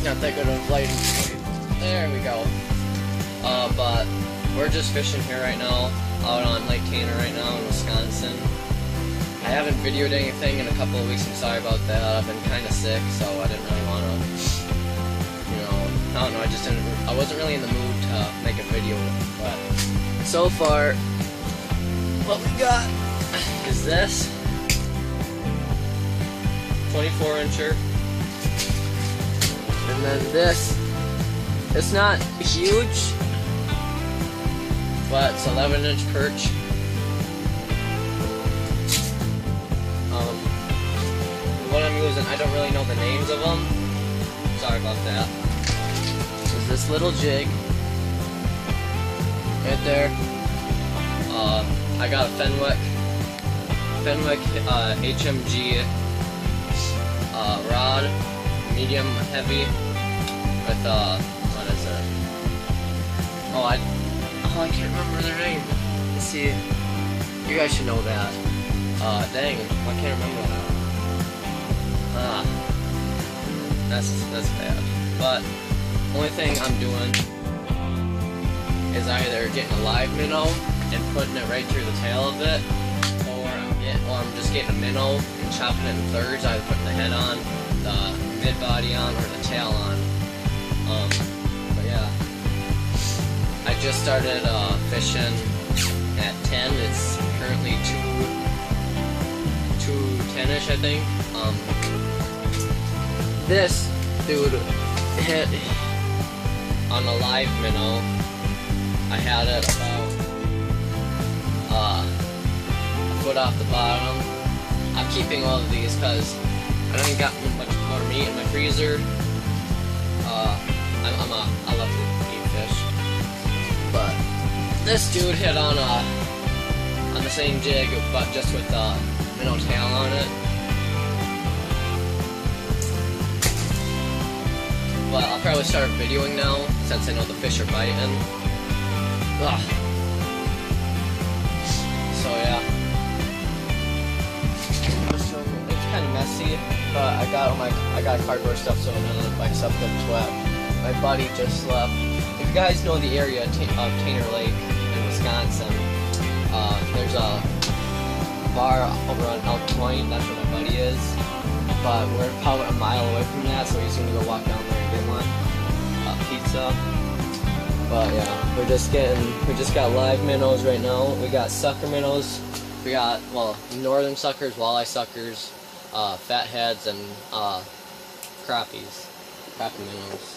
not that good of lighting. There we go. But we're just fishing here right now, out on Lake Tainter right now in Wisconsin. I haven't videoed anything in a couple of weeks. I'm sorry about that. I've been kind of sick, so I didn't really want to, I don't know. I wasn't really in the mood to make a video. But so far, what we got is this 24-incher, and then this. It's not huge, but it's 11-inch perch. What I'm using, I don't really know the names of them. Sorry about that. There's this little jig right there. I got a Fenwick HMG rod, medium heavy, with what is it? I can't remember their name. Let's see. You guys should know that. Dang, I can't remember that. That's bad. But only thing I'm doing is either getting a live minnow and putting it right through the tail of it, or I'm just getting a minnow and chopping it in thirds, either putting the head on, the mid body on, or the tail on. But yeah, I just started fishing at 10. It's currently 2:10ish, I think. This dude hit on a live minnow. I had it about a foot off the bottom. I'm keeping all of these because I don't got much more meat in my freezer. I love to eat fish, but this dude hit on the same jig, but just with the minnow tail on it. But I'll probably start videoing now, since I know the fish are biting. Ugh. So yeah. It's kind of messy, but I got cardboard stuff so none of my stuff gets wet. My buddy just left. If you guys know the area of Tainter Lake in Wisconsin, there's a bar over on Elk Point. That's where my buddy is. But we're probably a mile away from that, so he's gonna go walk down there and get one pizza. But yeah, we just got live minnows right now. We got sucker minnows. We got northern suckers, walleye suckers, fatheads, and crappie minnows.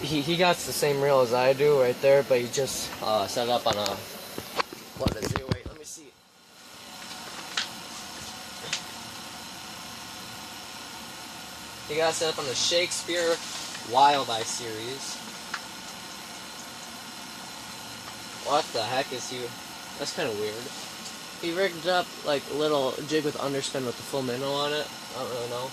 He got the same reel as I do right there, but he just set it up on a what is it? Wait, let me see. He got set up on the Shakespeare Wildeye series. What the heck is he? That's kind of weird. He rigged up like a little jig with underspin with the full minnow on it. I don't really know.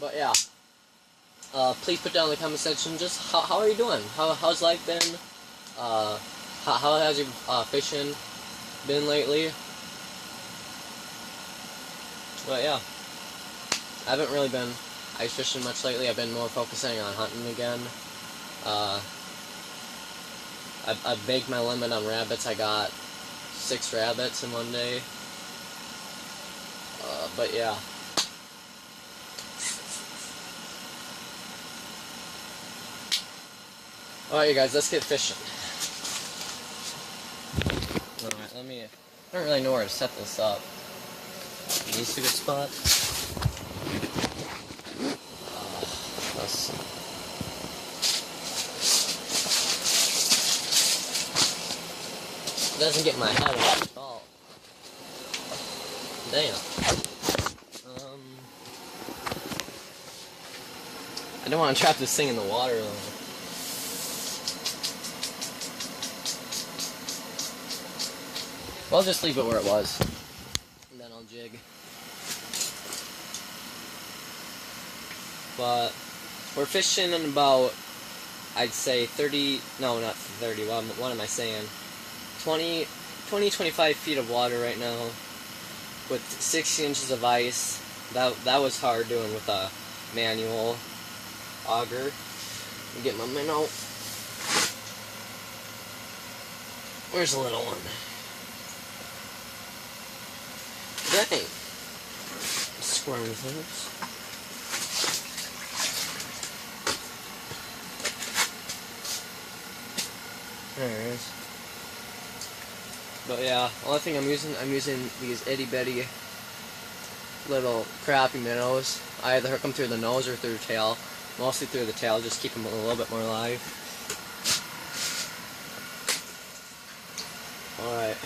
But yeah. Please put down in the comment section just how are you doing? How's life been? How has your fishing been lately? But yeah, I haven't really been ice fishing much lately. I've been more focusing on hunting again. I baked my limit on rabbits. I got 6 rabbits in one day. But yeah. Alright you guys, let's get fishing. Alright, I don't really know where to set this up. Is this a good spot? It doesn't get my head off at all. Damn. I don't want to trap this thing in the water though. Well, I'll just leave it where it was, and then I'll jig. But we're fishing in about, I'd say 30, no not 30, what am I saying, 20 25 feet of water right now with 60 inches of ice. That was hard doing with a manual auger. Let me get my minnow. Where's the little one? Dang. Squirmy things. There it is. But yeah, only thing I'm using these itty bitty little crappie minnows. I either hook them through the nose or through the tail. Mostly through the tail, just keep them a little bit more alive. Alright.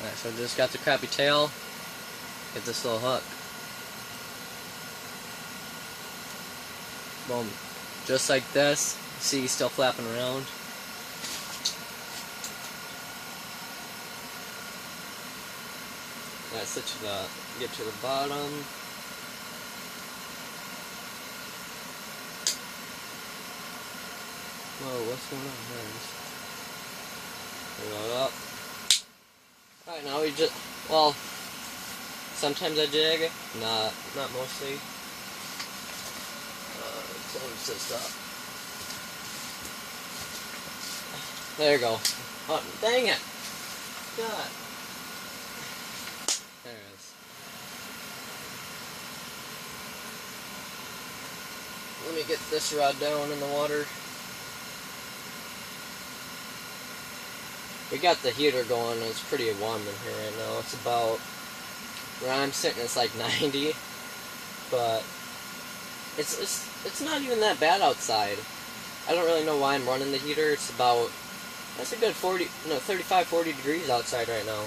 Alright, so I just got the crappie tail. Get this little hook. Boom. Just like this. See, he's still flapping around. That's it to the, get to the bottom. Whoa, what's going on there? Pull it up. Alright, now we just, well, sometimes I jig, not mostly. Close this up. There you go. Oh, dang it! God. There it is. Let me get this rod down in the water. We got the heater going and it's pretty warm in here right now. It's about, where I'm sitting it's like 90, but it's not even that bad outside. I don't really know why I'm running the heater. It's about, that's a good 35, 40 degrees outside right now.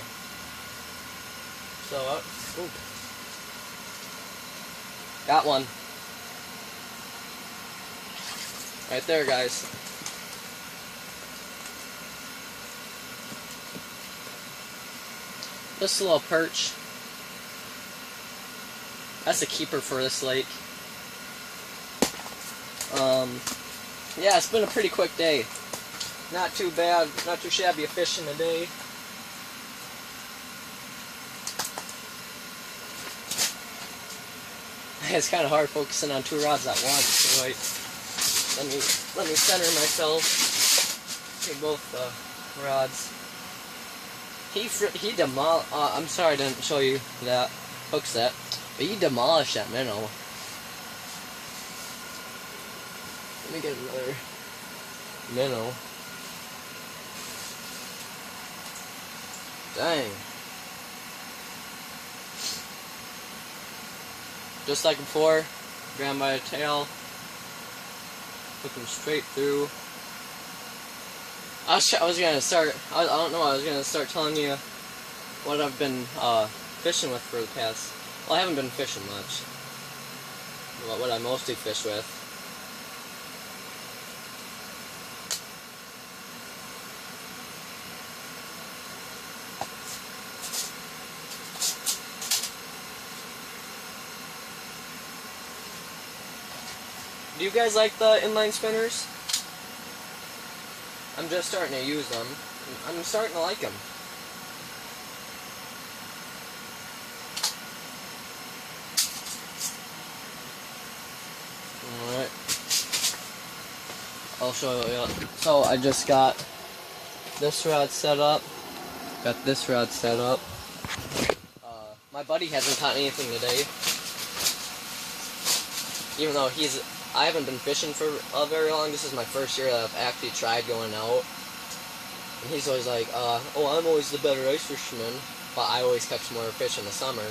So, got one. Right there, guys. Just a little perch. That's a keeper for this lake. Yeah, it's been a pretty quick day. Not too bad, not too shabby of fishing today. It's kind of hard focusing on two rods at once. So wait, let me center myself. Okay, both rods. He demolished. I'm sorry I didn't show you that hook set, but he demolished that minnow. Let me get another minnow. Dang. Just like before, grab by the tail, hook him straight through. I was gonna start. I don't know. I was gonna start telling you what I've been fishing with for the past. Well, I haven't been fishing much. What I mostly fish with. Do you guys like the inline spinners? I'm just starting to use them. I'm starting to like them. Alright. I'll show you. So I just got this rod set up. Got this rod set up. My buddy hasn't caught anything today. Even though I haven't been fishing for very long. This is my first year that I've actually tried going out. And he's always like, oh, I'm always the better ice fisherman. But I always catch more fish in the summer.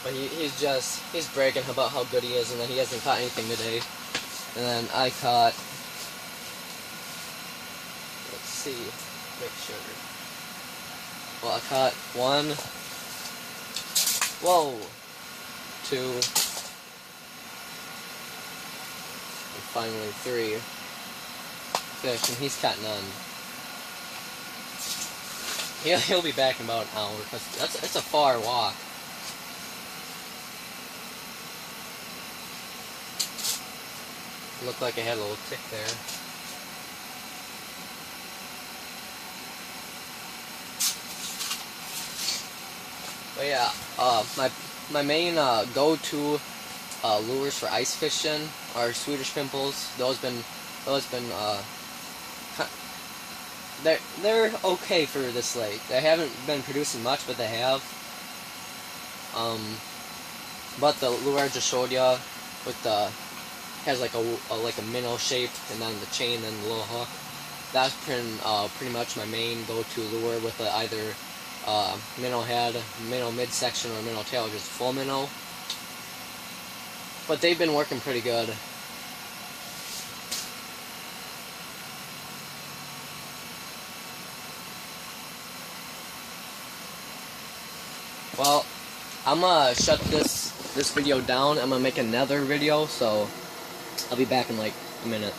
But he's bragging about how good he is and that he hasn't caught anything today. And then I caught, let's see, make sure. Well, I caught 1, whoa, 2, finally 3 fish, and he's caught none. He'll be back in about an hour because it's a far walk. Looked like I had a little tick there. But yeah, my main go-to lures for ice fishing are Swedish pimples. They're okay for this lake. They haven't been producing much, but they have. But the lure I just showed ya with the has like a minnow shape, and then the chain and the little hook. That's pretty much my main go-to lure with either minnow head, minnow midsection, or minnow tail, just full minnow. But they've been working pretty good. Well, I'm gonna shut this video down. I'm gonna make another video, so I'll be back in like a minute.